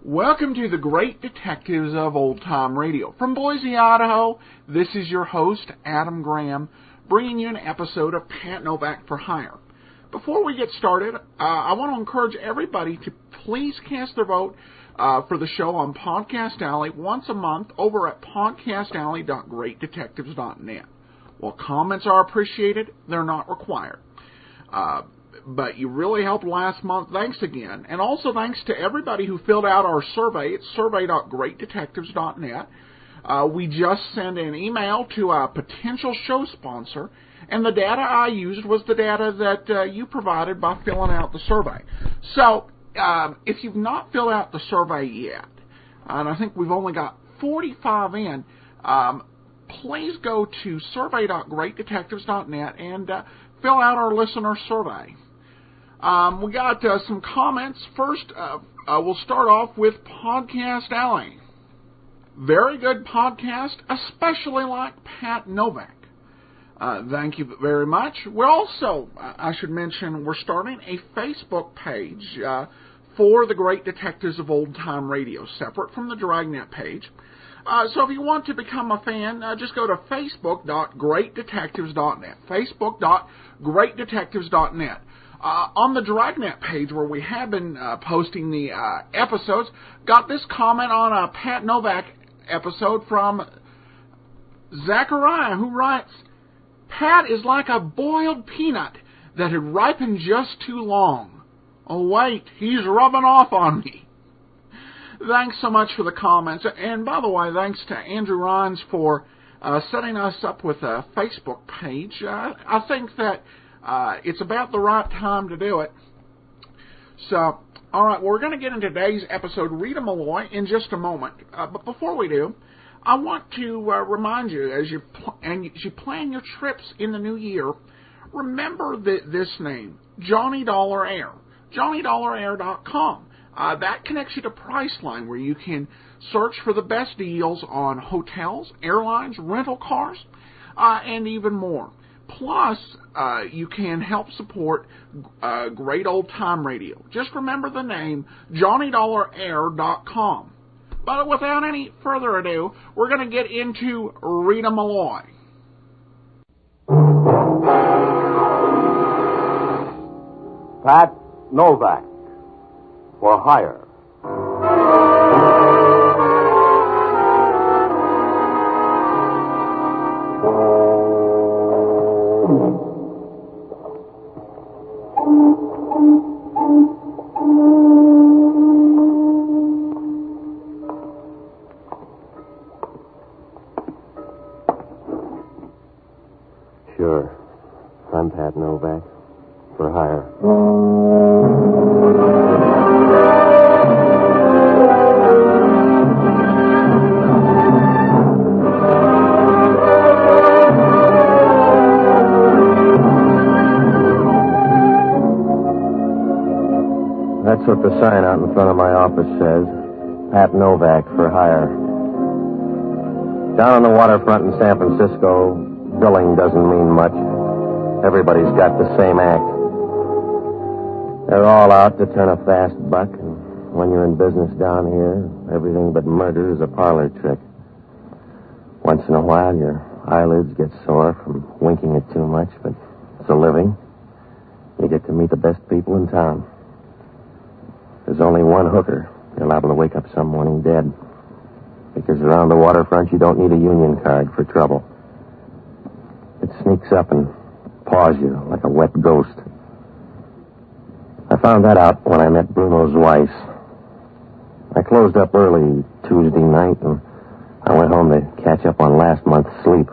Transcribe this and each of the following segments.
Welcome to the Great Detectives of Old Time Radio. From Boise, Idaho, this is your host, Adam Graham, bringing you an episode of Pat Novak for Hire. Before we get started, I want to encourage everybody to please cast their vote for the show on Podcast Alley once a month over at podcastalley.greatdetectives.net. While comments are appreciated, they're not required. But you really helped last month. Thanks again. And also thanks to everybody who filled out our survey at survey.greatdetectives.net. We just sent an email to a potential show sponsor, and the data I used was the data that you provided by filling out the survey. So if you've not filled out the survey yet, and I think we've only got 45 in, please go to survey.greatdetectives.net and fill out our listener survey. We got some comments. First, we'll start off with Podcast Alley. Very good podcast, especially like Pat Novak. Thank you very much. We're also, I should mention, we're starting a Facebook page for the Great Detectives of Old Time Radio, separate from the Dragnet page. So if you want to become a fan, just go to facebook.greatdetectives.net, facebook.greatdetectives.net. On the Dragnet page, where we have been posting the episodes, got this comment on a Pat Novak episode from Zachariah, who writes, "Pat is like a boiled peanut that had ripened just too long. Oh, wait, he's rubbing off on me." Thanks so much for the comments. And by the way, thanks to Andrew Rhines for setting us up with a Facebook page. I think that it's about the right time to do it. So, all right, well, we're going to get into today's episode, Rita Malloy, in just a moment. But before we do, I want to remind you, as you plan your trips in the new year, remember this name, Johnny Dollar Air, JohnnyDollarAir.com. That connects you to Priceline, where you can search for the best deals on hotels, airlines, rental cars, and even more. Plus, you can help support great old time radio. Just remember the name, JohnnyDollarAir.com. But without any further ado, we're going to get into Rita Malloy. Pat Novak for hire. Sure. I'm Pat Novak for hire. That's what the sign out in front of my office says. Pat Novak for hire. Down on the waterfront in San Francisco, billing doesn't mean much. Everybody's got the same act. They're all out to turn a fast buck, and when you're in business down here, everything but murder is a parlor trick. Once in a while, your eyelids get sore from winking it too much, but it's a living. You get to meet the best people in town. There's only one hooker. You're liable to wake up some morning dead. Because around the waterfront, you don't need a union card for trouble. It sneaks up and paws you like a wet ghost. I found that out when I met Bruno's Weiss. I closed up early Tuesday night, and I went home to catch up on last month's sleep.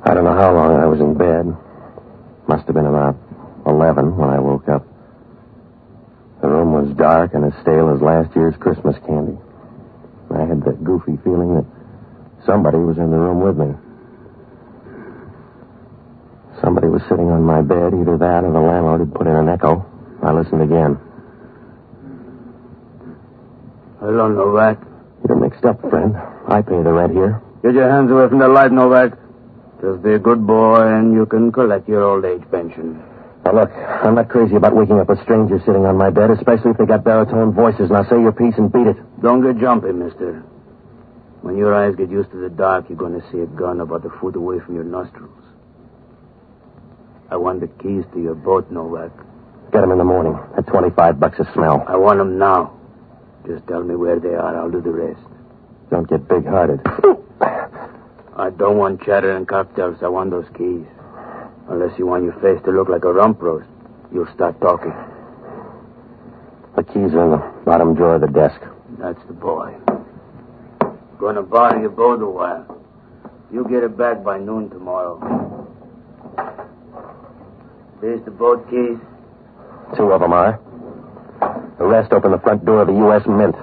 I don't know how long I was in bed. Must have been about 11 when I woke up. The room was dark and as stale as last year's Christmas candy. I had the goofy Somebody was in the room with me. Somebody was sitting on my bed. Either that or the landlord had put in an echo. I listened again. Hello, Novak. You're mixed up, friend. I pay the rent here. Get your hands away from the light, Novak. Just be a good boy and you can collect your old age pension. Now, look, I'm not crazy about waking up a stranger sitting on my bed, especially if they got baritone voices. Now, say your piece and beat it. Don't get jumpy, mister. When your eyes get used to the dark, you're going to see a gun about a foot away from your nostrils. I want the keys to your boat, Novak. Get them in the morning at $25 a smell. I want them now. Just tell me where they are. I'll do the rest. Don't get big-hearted. I don't want chatter and cocktails. I want those keys. Unless you want your face to look like a rump roast, you'll start talking. The keys are in the bottom drawer of the desk. That's the boy. Gonna borrow your boat a while. You get it back by noon tomorrow. There's the boat keys. 2 of them are. The rest open the front door of the U.S. Mint.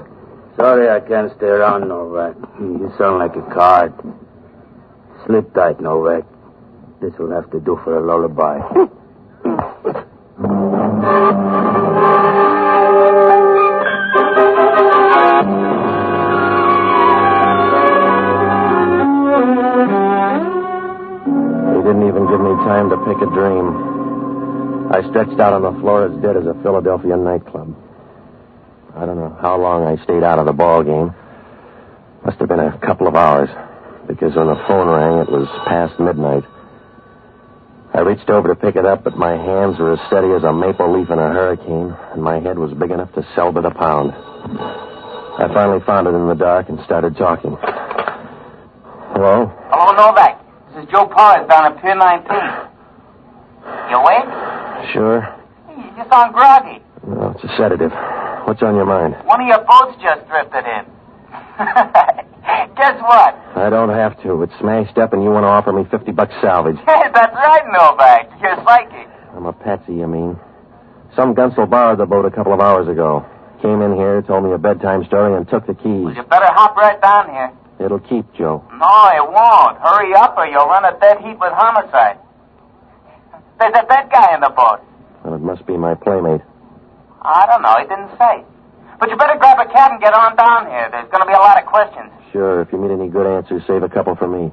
Sorry I can't stay around, Novak. You sound like a card. Sleep tight, Novak. This will have to do for a lullaby. He didn't even give me time to pick a dream. I stretched out on the floor as dead as a Philadelphia nightclub. I don't know how long I stayed out of the ball game. Must have been a couple of hours, because when the phone rang, it was past midnight. I reached over to pick it up, but my hands were as steady as a maple leaf in a hurricane, and my head was big enough to sell by the pound. I finally found it in the dark and started talking. Hello? Hello, Novak. This is Joe Powers down at Pier 19. You awake? Sure. You sound groggy. No, it's a sedative. What's on your mind? One of your boats just drifted in. Guess what? I don't have to. It's smashed up, and you want to offer me $50 salvage. Hey, that's right, Novak. You're psychic. I'm a patsy, you mean? Some gunsol borrowed the boat a couple of hours ago. Came in here, told me a bedtime story, and took the keys. Well, you better hop right down here. It'll keep, Joe. No, it won't. Hurry up or you'll run a dead heat with homicide. There's a dead guy in the boat. Well, it must be my playmate. I don't know. He didn't say. But you better grab a cab and get on down here. There's going to be a lot of questions. Sure, if you need any good answers, save a couple for me.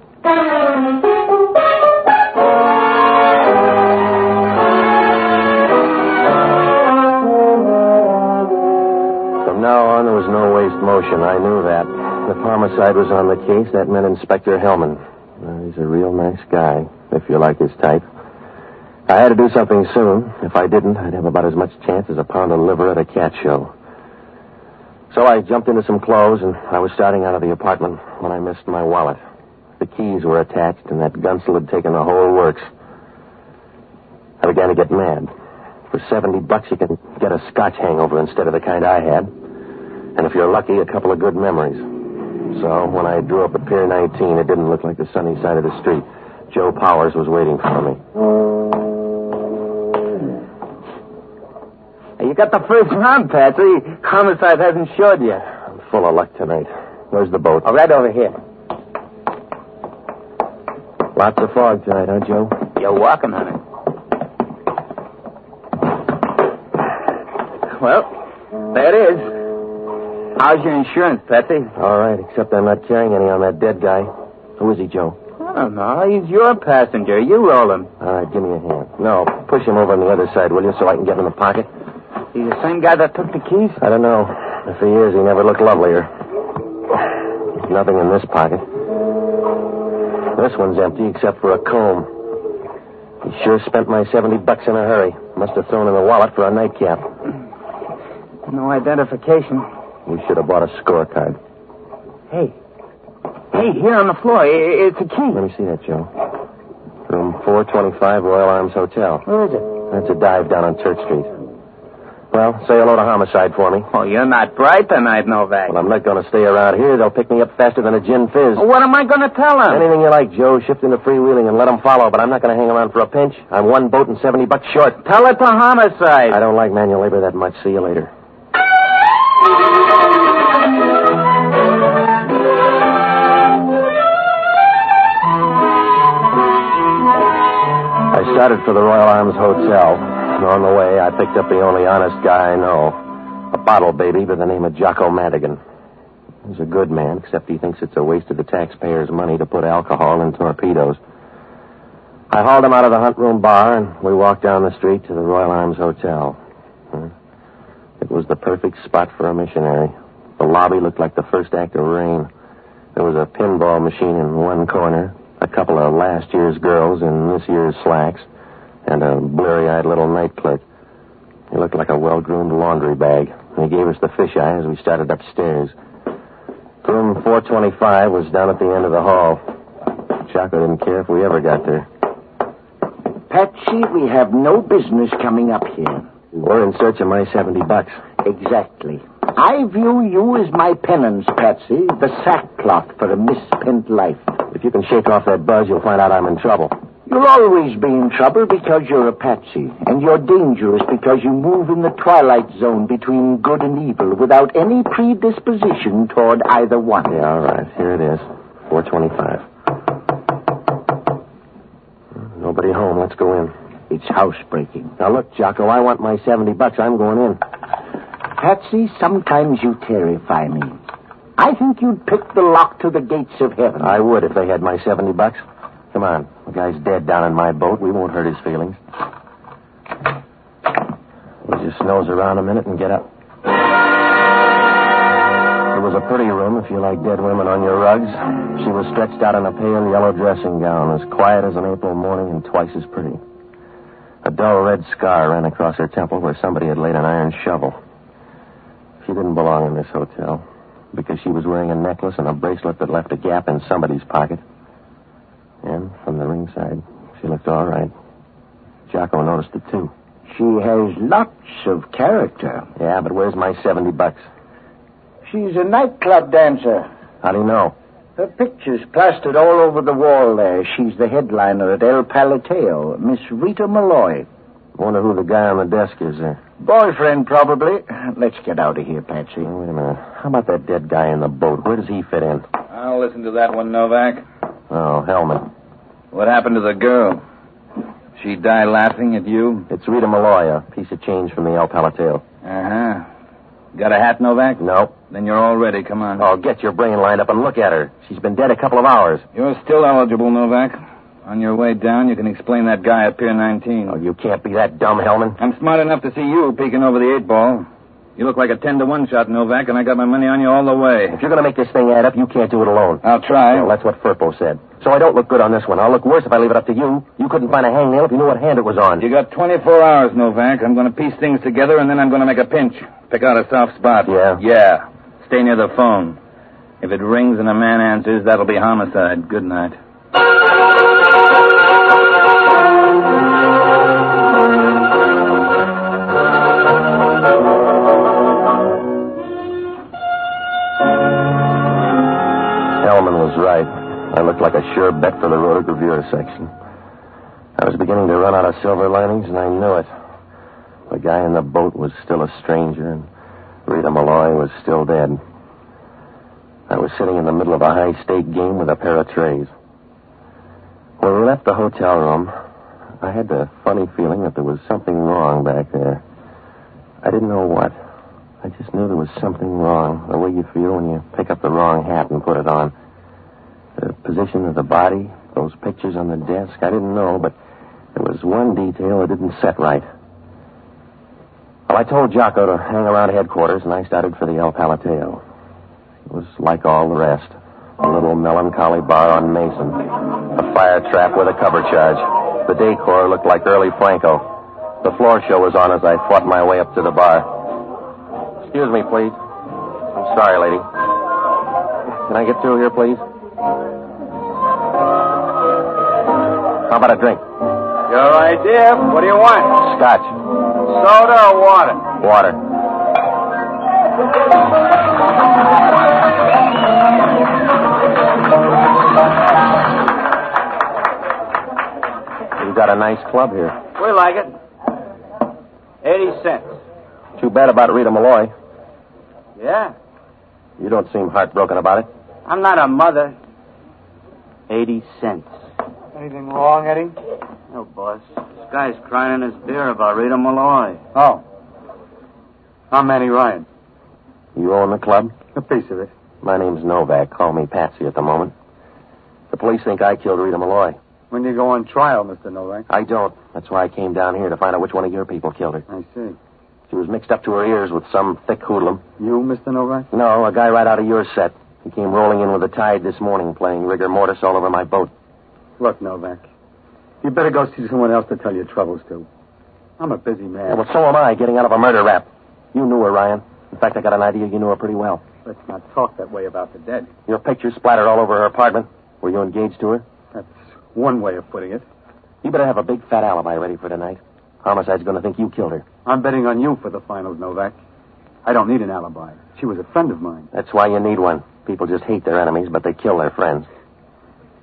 From now on, there was no waste motion. I knew that. If homicide was on the case, that meant Inspector Hellman. He's a real nice guy, if you like his type. I had to do something soon. If I didn't, I'd have about as much chance as a pound of liver at a cat show. So I jumped into some clothes, and I was starting out of the apartment when I missed my wallet. The keys were attached, and that gunsel had taken the whole works. I began to get mad. For $70, you can get a Scotch hangover instead of the kind I had. And if you're lucky, a couple of good memories. So when I drew up at Pier 19, it didn't look like the sunny side of the street. Joe Powers was waiting for me. You got the first round, Patsy. Homicide hasn't showed yet. I'm full of luck tonight. Where's the boat? Oh, right over here. Lots of fog tonight, huh, Joe? You're walking on it. Well, there it is. How's your insurance, Patsy? All right, except I'm not carrying any on that dead guy. Who is he, Joe? I don't know. He's your passenger. You roll him. All right, give me a hand. No, push him over on the other side, will you, so I can get in the pocket? He's the same guy that took the keys? I don't know. If he is, he never looked lovelier. Nothing in this pocket. This one's empty except for a comb. He sure spent my $70 in a hurry. Must have thrown in the wallet for a nightcap. No identification. You should have bought a scorecard. Hey, here on the floor. It's a key. Let me see that, Joe. Room 425, Royal Arms Hotel. Where is it? That's a dive down on Church Street. Well, say hello to homicide for me. Oh, you're not bright tonight, Novak. Well, I'm not going to stay around here. They'll pick me up faster than a gin fizz. Well, what am I going to tell them? Anything you like, Joe. Shift into freewheeling and let them follow, but I'm not going to hang around for a pinch. I'm one boat and $70 short. Tell it to homicide. I don't like manual labor that much. See you later. started for the Royal Arms Hotel. And on the way, I picked up the only honest guy I know. A bottle baby by the name of Jocko Madigan. He's a good man, except he thinks it's a waste of the taxpayers' money to put alcohol in torpedoes. I hauled him out of the Hunt Room bar, and we walked down the street to the Royal Arms Hotel. It was the perfect spot for a missionary. The lobby looked like the first act of Rain. There was a pinball machine in one corner, a couple of last year's girls in this year's slacks, and a blurry-eyed little night clerk. He looked like a well-groomed laundry bag. He gave us the fisheye as we started upstairs. Room 425 was down at the end of the hall. Jocko didn't care if we ever got there. Patsy, we have no business coming up here. We're in search of my $70. Exactly. I view you as my penance, Patsy, the sackcloth for a misspent life. If you can shake off that buzz, you'll find out I'm in trouble. You'll always be in trouble because you're a patsy, and you're dangerous because you move in the twilight zone between good and evil without any predisposition toward either one. Yeah, all right. Here it is. 425. Nobody home. Let's go in. It's housebreaking. Now, look, Jocko, I want my $70. I'm going in. Patsy, sometimes you terrify me. I think you'd pick the lock to the gates of heaven. I would if they had my $70. Come on. The guy's dead down in my boat. We won't hurt his feelings. We'll just nose around a minute and get up. It was a pretty room if you like dead women on your rugs. She was stretched out in a pale yellow dressing gown, as quiet as an April morning and twice as pretty. A dull red scar ran across her temple where somebody had laid an iron shovel. She didn't belong in this hotel because she was wearing a necklace and a bracelet that left a gap in somebody's pocket. And from the ringside, she looked all right. Jocko noticed it, too. She has lots of character. Yeah, but where's my $70? She's a nightclub dancer. How do you know? Her picture's plastered all over the wall there. She's the headliner at El Palateo, Miss Rita Malloy. Wonder who the guy on the desk is there. Boyfriend, probably. Let's get out of here, Patsy. Oh, wait a minute. How about that dead guy in the boat? Where does he fit in? I'll listen to that one, Novak. Oh, Hellman. What happened to the girl? She died laughing at you? It's Rita Malloy, a piece of change from the El Palateo. Uh-huh. Got a hat, Novak? No. Then you're all ready. Come on. Oh, get your brain lined up and look at her. She's been dead a couple of hours. You're still eligible, Novak. On your way down, you can explain that guy at Pier 19. Oh, you can't be that dumb, Hellman. I'm smart enough to see you peeking over the 8-ball. You look like a 10-to-1 shot, Novak, and I got my money on you all the way. If you're going to make this thing add up, you can't do it alone. I'll try. Well, that's what Firpo said. So I don't look good on this one. I'll look worse if I leave it up to you. You couldn't find a hangnail if you knew what hand it was on. You got 24 hours, Novak. I'm going to piece things together, and then I'm going to make a pinch. Pick out a soft spot. Yeah? Yeah. Stay near the phone. If it rings and a man answers, that'll be homicide. Good night. Hellman was right. I looked like a sure bet for the rotogravure section. I was beginning to run out of silver linings, and I knew it. The guy in the boat was still a stranger, and Rita Malloy was still dead. I was sitting in the middle of a high-stake game with a pair of trays. When we left the hotel room, I had the funny feeling that there was something wrong back there. I didn't know what. I just knew there was something wrong, the way you feel when you pick up the wrong hat and put it on. The position of the body, those pictures on the desk, I didn't know, but there was one detail that didn't set right. Well, I told Jocko to hang around headquarters, and I started for the El Palateo. It was like all the rest. A little melancholy bar on Mason. A fire trap with a cover charge. The decor looked like early Franco. The floor show was on as I fought my way up to the bar. Excuse me, please. I'm sorry, lady. Can I get through here, please? How about a drink? Your idea? What do you want? Scotch. Soda or water? Water. You've got a nice club here. We like it. 80 cents. Too bad about Rita Malloy. Yeah? You don't seem heartbroken about it. I'm not a mother. 80 cents. Anything wrong, Eddie? No, boss. This guy's crying in his beer about Rita Malloy. Oh. I'm Manny Ryan. You own the club? A piece of it. My name's Novak. Call me Patsy at the moment. The police think I killed Rita Malloy. When you go on trial, Mr. Novak? I don't. That's why I came down here, to find out which one of your people killed her. I see. She was mixed up to her ears with some thick hoodlum. You, Mr. Novak? No, a guy right out of your set. He came rolling in with the tide this morning, playing rigor mortis all over my boat. Look, Novak, you better go see someone else to tell your troubles to. I'm a busy man. Yeah, well, so am I, getting out of a murder rap. You knew her, Ryan. In fact, I got an idea you knew her pretty well. Let's not talk that way about the dead. Your picture splattered all over her apartment. Were you engaged to her? That's one way of putting it. You better have a big fat alibi ready for tonight. Homicide's going to think you killed her. I'm betting on you for the finals, Novak. I don't need an alibi. She was a friend of mine. That's why you need one. People just hate their enemies, but they kill their friends.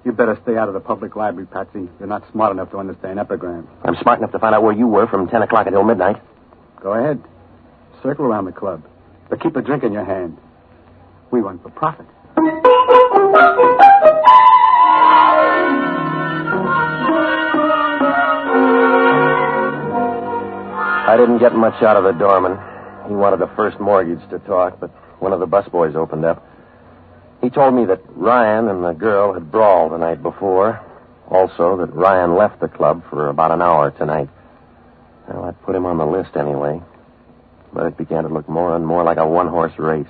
You better stay out of the public library, Patsy. You're not smart enough to understand epigrams. I'm smart enough to find out where you were from 10 o'clock until midnight. Go ahead. Circle around the club. But keep a drink in your hand. We run for profit. I didn't get much out of the doorman. He wanted the first mortgage to talk, but one of the busboys opened up. He told me that Ryan and the girl had brawled the night before. Also, that Ryan left the club for about an hour tonight. Well, I'd put him on the list anyway. But it began to look more and more like a one-horse race.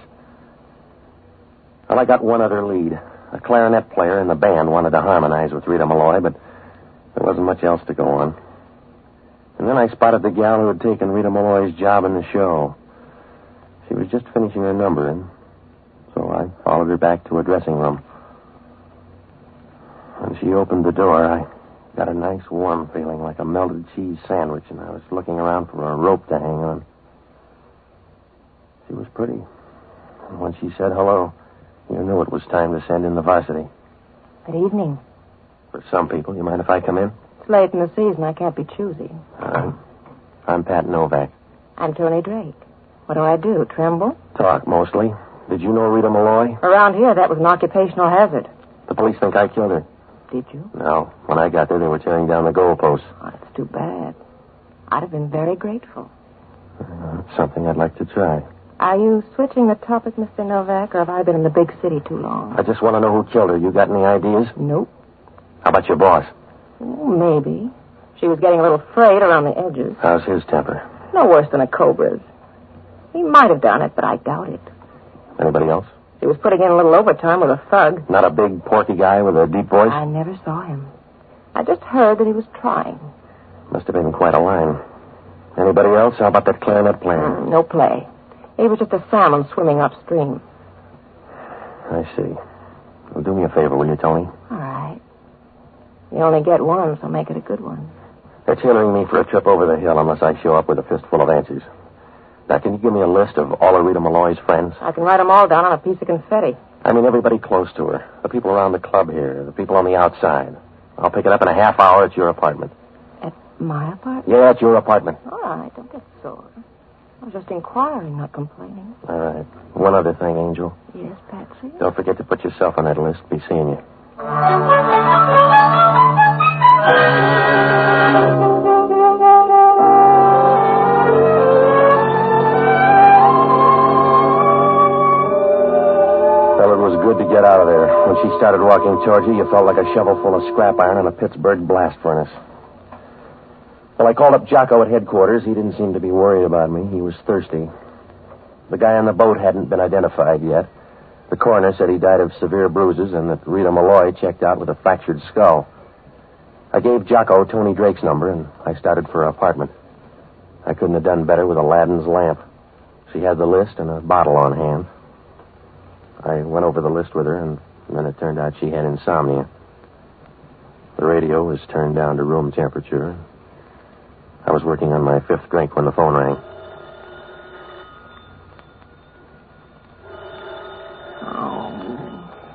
Well, I got one other lead. A clarinet player in the band wanted to harmonize with Rita Malloy, but there wasn't much else to go on. And then I spotted the gal who had taken Rita Malloy's job in the show. She was just finishing her number, and so I followed her back to her dressing room. When she opened the door, I got a nice warm feeling like a melted cheese sandwich, and I was looking around for a rope to hang on. She was pretty. And when she said hello, you knew it was time to send in the varsity. Good evening. For some people, you mind if I come in? It's late in the season. I can't be choosy. I'm Pat Novak. I'm Tony Drake. What do I do? Tremble? Talk, mostly. Did you know Rita Malloy? Around here, that was an occupational hazard. The police think I killed her. Did you? No. When I got there, they were tearing down the goalposts. Oh, that's too bad. I'd have been very grateful. It's something I'd like to try. Are you switching the topic, Mr. Novak, or have I been in the big city too long? I just want to know who killed her. You got any ideas? Nope. How about your boss? Maybe. She was getting a little frayed around the edges. How's his temper? No worse than a cobra's. He might have done it, but I doubt it. Anybody else? He was putting in a little overtime with a thug. Not a big, porky guy with a deep voice? I never saw him. I just heard that he was trying. Must have been quite a line. Anybody else? How about that clarinet player? No play. He was just a salmon swimming upstream. I see. Well, do me a favor, will you, Tony? All right. You only get one, so make it a good one. They're tailoring me for a trip over the hill unless I show up with a fistful of answers. Now, can you give me a list of all of Rita Malloy's friends? I can write them all down on a piece of confetti. I mean, everybody close to her. The people around the club here, the people on the outside. I'll pick it up in a half hour at your apartment. At my apartment? Yeah, at your apartment. All right, don't get sore. I was just inquiring, not complaining. All right. One other thing, Angel. Yes, Patsy? Don't forget to put yourself on that list. Be seeing you. Well, it was good to get out of there. When she started walking towards you, you felt like a shovel full of scrap iron in a Pittsburgh blast furnace. Well, I called up Jocko at headquarters. He didn't seem to be worried about me. He was thirsty. The guy on the boat hadn't been identified yet. The coroner said he died of severe bruises and that Rita Malloy checked out with a fractured skull. I gave Jocko Tony Drake's number, and I started for her apartment. I couldn't have done better with Aladdin's lamp. She had the list and a bottle on hand. I went over the list with her, and then it turned out she had insomnia. The radio was turned down to room temperature. I was working on my fifth drink when the phone rang.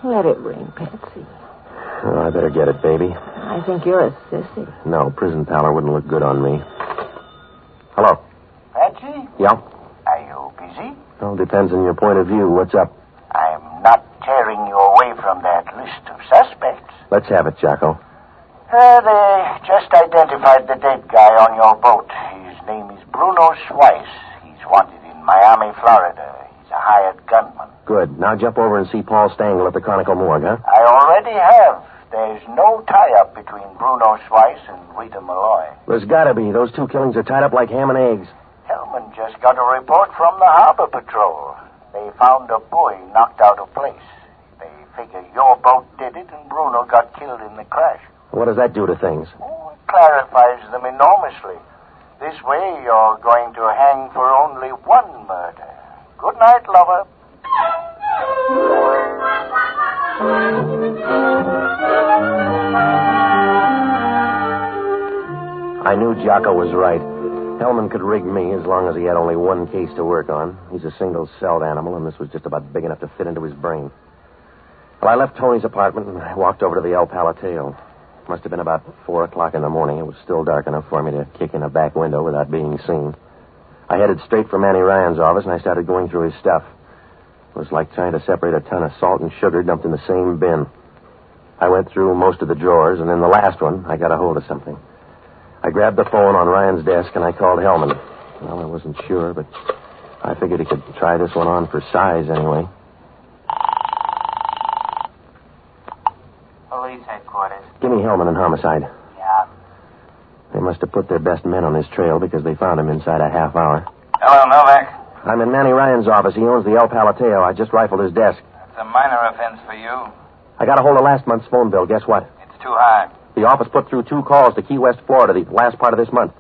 Let it ring, Patsy. Oh, I better get it, baby. I think you're a sissy. No, prison pallor wouldn't look good on me. Hello? Patsy? Yeah? Are you busy? Well, depends on your point of view. What's up? I'm not tearing you away from that list of suspects. Let's have it, Jocko. They just identified the dead guy on your boat. His name is Bruno Swice. He's wanted in Miami, Florida. He's a hired gunman. Good. Now jump over and see Paul Stengel at the Chronicle Morgue, huh? I already have. There's no tie-up between Bruno Swice and Rita Malloy. There's gotta be. Those two killings are tied up like ham and eggs. Hellman just got a report from the Harbor Patrol. They found a buoy knocked out of place. They figure your boat did it and Bruno got killed in the crash. What does that do to things? Oh, it clarifies them enormously. This way you're going to hang for only one murder. Good night, lover. I knew Jocko was right. Hellman could rig me as long as he had only one case to work on. He's a single-celled animal, and this was just about big enough to fit into his brain. Well, I left Tony's apartment and I walked over to the El Palateo. Must have been about 4 o'clock in the morning. It was still dark enough for me to kick in a back window without being seen. I headed straight for Manny Ryan's office, and I started going through his stuff. It was like trying to separate a ton of salt and sugar dumped in the same bin. I went through most of the drawers, and in the last one, I got a hold of something. I grabbed the phone on Ryan's desk, and I called Hellman. Well, I wasn't sure, but I figured he could try this one on for size anyway. Police headquarters. Give me Hellman and homicide. Yeah. They must have put their best men on his trail because they found him inside a half hour. Hello, Novak. I'm in Manny Ryan's office. He owns the El Palateo. I just rifled his desk. It's a minor offense for you. I got a hold of last month's phone bill. Guess what? It's too high. The office put through 2 calls to Key West, Florida, the last part of this month.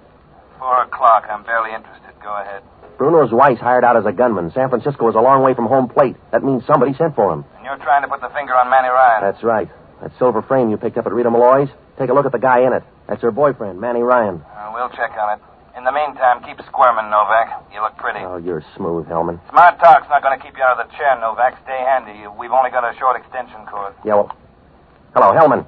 4 o'clock. I'm barely interested. Go ahead. Bruno's Weiss hired out as a gunman. San Francisco is a long way from home plate. That means somebody sent for him. And you're trying to put the finger on Manny Ryan. That's right. That silver frame you picked up at Rita Malloy's, take a look at the guy in it. That's her boyfriend, Manny Ryan. We'll check on it. In the meantime, keep squirming, Novak. You look pretty. Oh, you're smooth, Hellman. Smart talk's not going to keep you out of the chair, Novak. Stay handy. We've only got a short extension cord. Yeah, well... Hello, Hellman.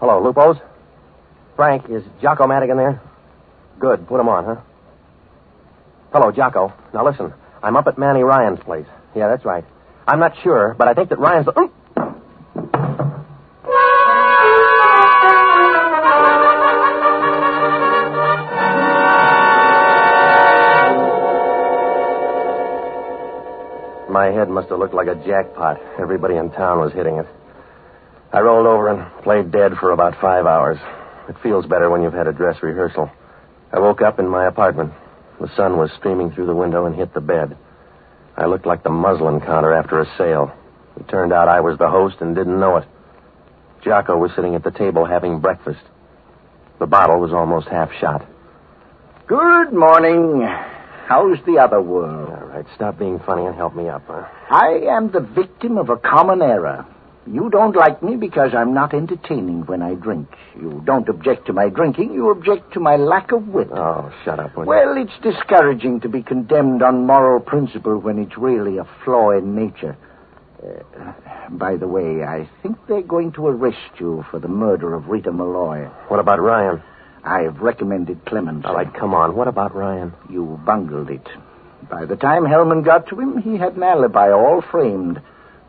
Hello, Lupo's? Frank, is Jocko Madigan there? Good, put him on, huh? Hello, Jocko. Now listen, I'm up at Manny Ryan's place. Yeah, that's right. I'm not sure, but I think that Ryan's... My head must have looked like a jackpot. Everybody in town was hitting it. I rolled over and played dead for about 5 hours. It feels better when you've had a dress rehearsal. I woke up in my apartment. The sun was streaming through the window and hit the bed. I looked like the muslin counter after a sale. It turned out I was the host and didn't know it. Jocko was sitting at the table having breakfast. The bottle was almost half shot. Good morning. How's the other world? All right, stop being funny and help me up, huh? I am the victim of a common error. You don't like me because I'm not entertaining when I drink. You don't object to my drinking. You object to my lack of wit. Oh, shut up. Well, it's discouraging to be condemned on moral principle when it's really a flaw in nature. By the way, I think they're going to arrest you for the murder of Rita Malloy. What about Ryan? I've recommended clemency. All right, come on. What about Ryan? You bungled it. By the time Hellman got to him, he had an alibi all framed.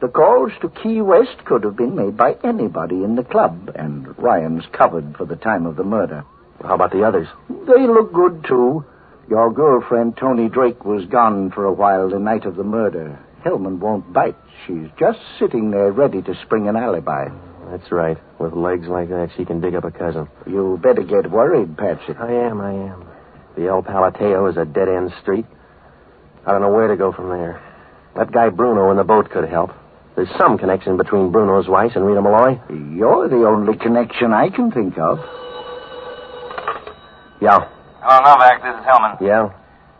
The calls to Key West could have been made by anybody in the club, and Ryan's covered for the time of the murder. How about the others? They look good, too. Your girlfriend, Tony Drake, was gone for a while the night of the murder. Hellman won't bite. She's just sitting there ready to spring an alibi. That's right. With legs like that, she can dig up a cousin. You better get worried, Patsy. I am. The El Palateo is a dead-end street. I don't know where to go from there. That guy Bruno in the boat could help. There's some connection between Bruno's Weiss and Rita Malloy. You're the only connection I can think of. Yeah. Hello, Novak. This is Hellman. Yeah?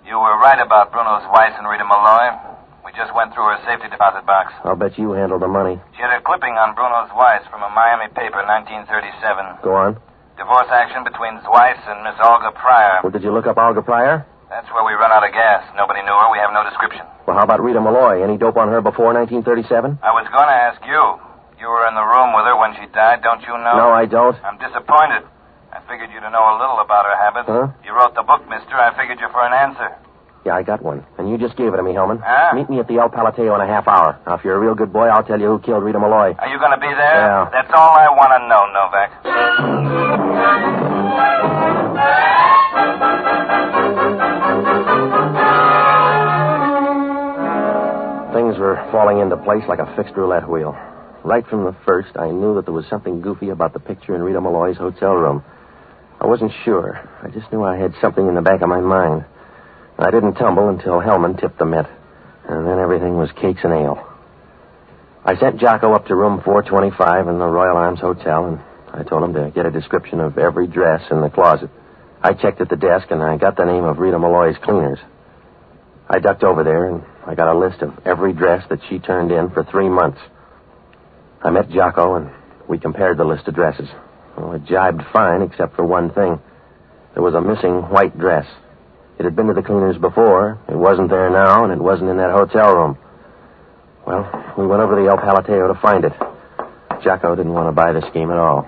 You were right about Bruno's Weiss and Rita Malloy. We just went through her safety deposit box. I'll bet you handled the money. She had a clipping on Bruno's Weiss from a Miami paper, 1937. Go on. Divorce action between Weiss and Miss Olga Pryor. Well, did you look up Olga Pryor? That's where we run out of gas. Nobody knew her. We have no description. Well, how about Rita Malloy? Any dope on her before 1937? I was going to ask you. You were in the room with her when she died, don't you know? No, I don't. I'm disappointed. I figured you to know a little about her habits. Huh? You wrote the book, mister. I figured you for an answer. Yeah, I got one. And you just gave it to me, Hellman. Huh? Meet me at the El Palateo in a half hour. Now, if you're a real good boy, I'll tell you who killed Rita Malloy. Are you going to be there? Yeah. That's all I want to know, Novak. Things were falling into place like a fixed roulette wheel. Right from the first, I knew that there was something goofy about the picture in Rita Malloy's hotel room. I wasn't sure. I just knew I had something in the back of my mind. I didn't tumble until Hellman tipped the mitt. And then everything was cakes and ale. I sent Jocko up to room 425 in the Royal Arms Hotel, and I told him to get a description of every dress in the closet. I checked at the desk, and I got the name of Rita Malloy's cleaners. I ducked over there, and I got a list of every dress that she turned in for 3 months. I met Jocko, and we compared the list of dresses. Well, it jibed fine, except for one thing. There was a missing white dress. It had been to the cleaners before. It wasn't there now, and it wasn't in that hotel room. Well, we went over to the El Palateo to find it. Jocko didn't want to buy the scheme at all.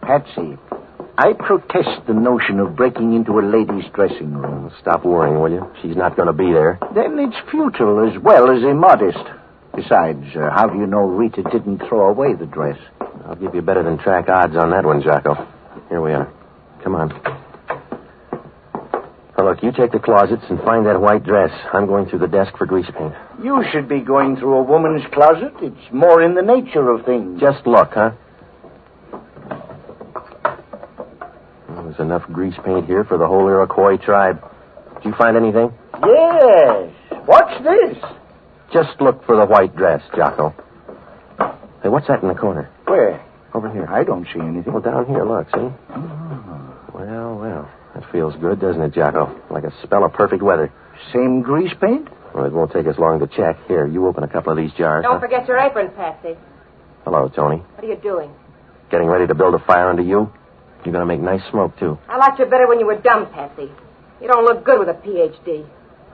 Patsy, I protest the notion of breaking into a lady's dressing room. Stop worrying, will you? She's not going to be there. Then it's futile as well as immodest. Besides, how do you know Rita didn't throw away the dress? I'll give you better than track odds on that one, Jocko. Here we are. Come on. Now, look, you take the closets and find that white dress. I'm going through the desk for grease paint. You should be going through a woman's closet. It's more in the nature of things. Just look, huh? There's enough grease paint here for the whole Iroquois tribe. Did you find anything? Yes. What's this? Just look for the white dress, Jocko. Hey, what's that in the corner? Where? Over here. I don't see anything. Well, down here, look, see? Oh. Well. That feels good, doesn't it, Jocko? Like a spell of perfect weather. Same grease paint? Well, it won't take us long to check. Here, you open a couple of these jars. Don't forget your apron, Patsy. Hello, Tony. What are you doing? Getting ready to build a fire under you? You're going to make nice smoke, too. I liked you better when you were dumb, Patsy. You don't look good with a Ph.D.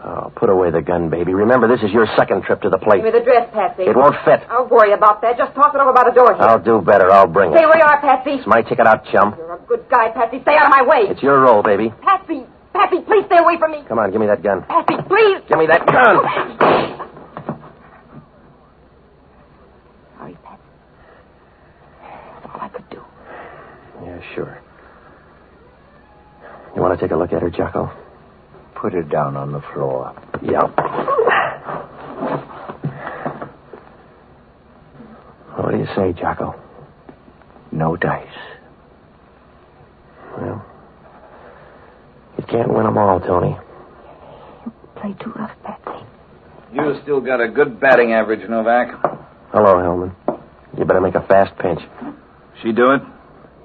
Oh, put away the gun, baby. Remember, this is your second trip to the plate. Give me the dress, Patsy. It won't fit. I'll worry about that. Just toss it over by the door here. I'll do better. I'll bring it. Stay where you are, Patsy. It's my ticket out, chum. You're a good guy, Patsy. Stay out of my way. It's your role, baby. Patsy, please stay away from me. Come on, give me that gun. Patsy, please. Give me that gun. Sorry, Patsy. That's all I could do. Yeah, sure. You want to take a look at her, Jocko? Put her down on the floor. Yeah. What do you say, Jocko? No dice. Well, you can't win them all, Tony. You play too rough, Patsy. You still got a good batting average, Novak. Hello, Hellman. You better make a fast pinch. She do it?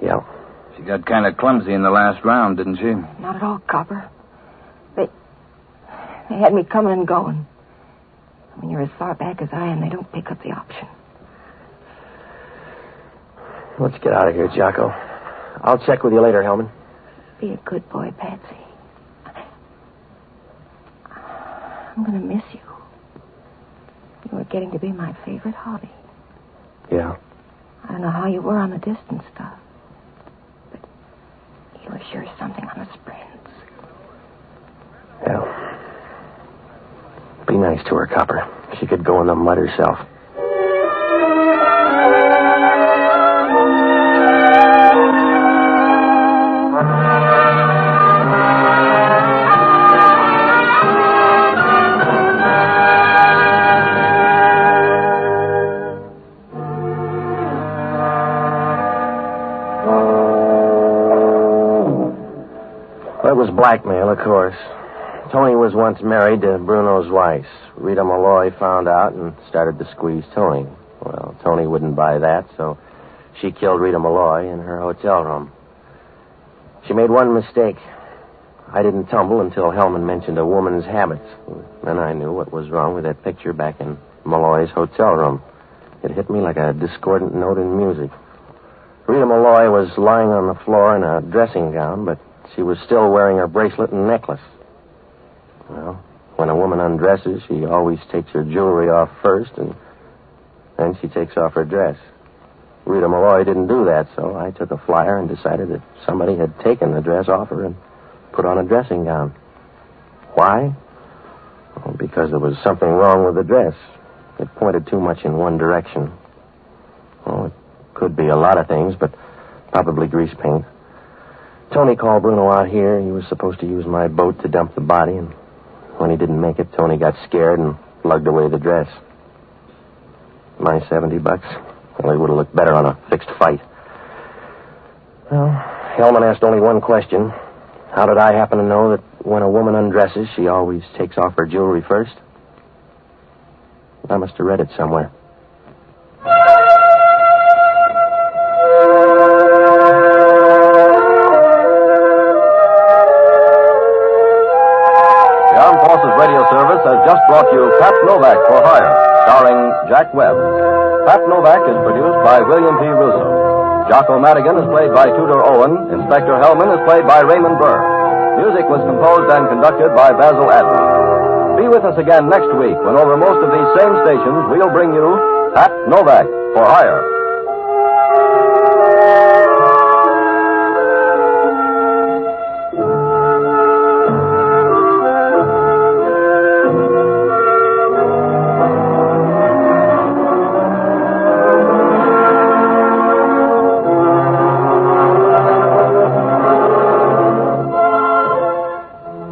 Yeah. She got kind of clumsy in the last round, didn't she? Not at all, Copper. They had me coming and going. When you're as far back as I am, they don't pick up the option. Let's get out of here, Jocko. I'll check with you later, Hellman. Be a good boy, Patsy. I'm going to miss you. You were getting to be my favorite hobby. Yeah. I don't know how you were on the distance stuff, but you were sure something on the sprints. Yeah. Be nice to her, Copper. She could go in the mud herself. Well, it was blackmail, of course. Tony was once married to Bruno's wife. Rita Malloy found out and started to squeeze Tony. Well, Tony wouldn't buy that, so she killed Rita Malloy in her hotel room. She made one mistake. I didn't tumble until Hellman mentioned a woman's habits. Then I knew what was wrong with that picture back in Malloy's hotel room. It hit me like a discordant note in music. Rita Malloy was lying on the floor in a dressing gown, but she was still wearing her bracelet and necklace. Well, when a woman undresses, she always takes her jewelry off first, and then she takes off her dress. Rita Malloy didn't do that, so I took a flyer and decided that somebody had taken the dress off her and put on a dressing gown. Why? Because there was something wrong with the dress. It pointed too much in one direction. Oh, it could be a lot of things, but probably grease paint. Tony called Bruno out here. He was supposed to use my boat to dump the body, and when he didn't make it, Tony got scared and lugged away the dress. My $70. Well, it would have looked better on a fixed fight. Well, Hellman asked only one question. How did I happen to know that when a woman undresses, she always takes off her jewelry first? I must have read it somewhere. The Armed Forces Radio Service has just brought you Pat Novak for Hire, starring Jack Webb. Pat Novak is produced by William P. Russo. Jocko Madigan is played by Tudor Owen. Inspector Hellman is played by Raymond Burr. Music was composed and conducted by Basil Adler. Be with us again next week when over most of these same stations we'll bring you Pat Novak for Hire.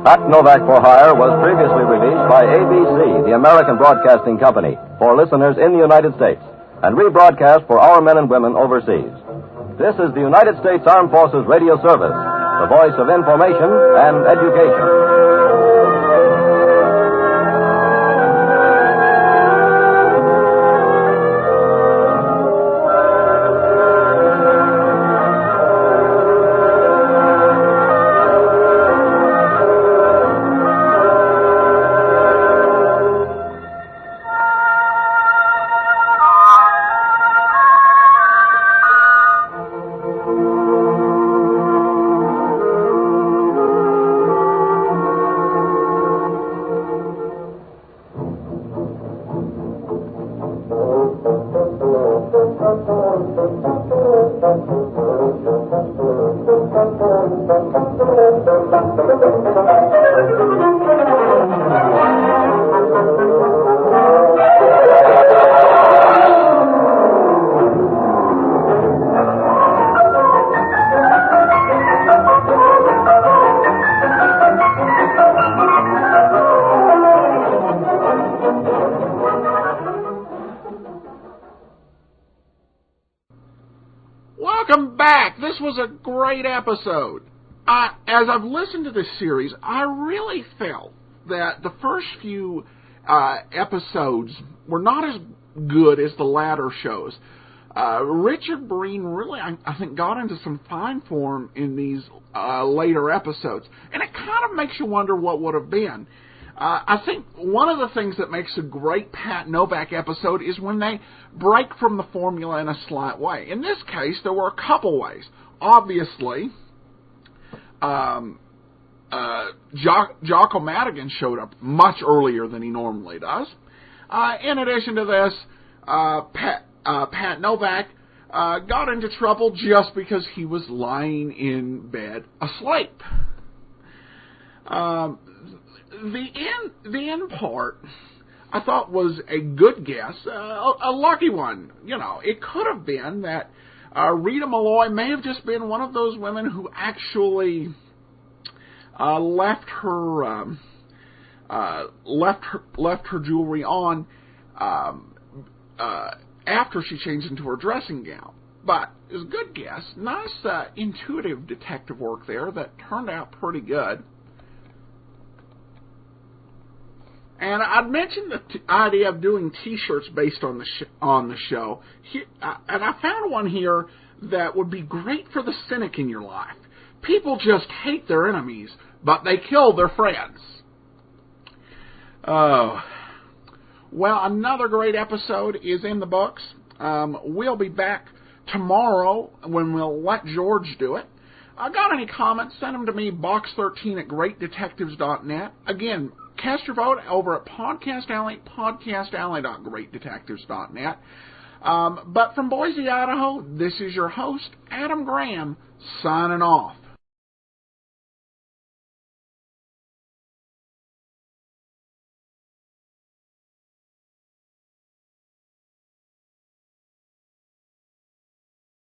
Pat Novak for Hire was previously released by ABC, the American Broadcasting Company, for listeners in the United States, and rebroadcast for our men and women overseas. This is the United States Armed Forces Radio Service, the voice of information and education. This was a great episode. As I've listened to this series, I really felt that the first few episodes were not as good as the latter shows. Richard Breen really, I think, got into some fine form in these later episodes, and it kind of makes you wonder what would have been. I think one of the things that makes a great Pat Novak episode is when they break from the formula in a slight way. In this case, there were a couple ways. Obviously, Jocko Madigan showed up much earlier than he normally does. In addition to this, Pat Novak got into trouble just because he was lying in bed asleep. The end part, I thought, was a good guess, a lucky one. You know, it could have been that Rita Malloy may have just been one of those women who actually left her jewelry on after she changed into her dressing gown. But it was a good guess. Nice, intuitive detective work there that turned out pretty good. And I'd mentioned the idea of doing T-shirts based on the show, and I found one here that would be great for the cynic in your life. People just hate their enemies, but they kill their friends. Oh, well, another great episode is in the books. We'll be back tomorrow when we'll let George do it. Got any comments? Send them to me, box13@greatdetectives.net. Again, cast your vote over at Podcast Alley, podcastalley.greatdetectives.net. But from Boise, Idaho, this is your host, Adam Graham, signing off.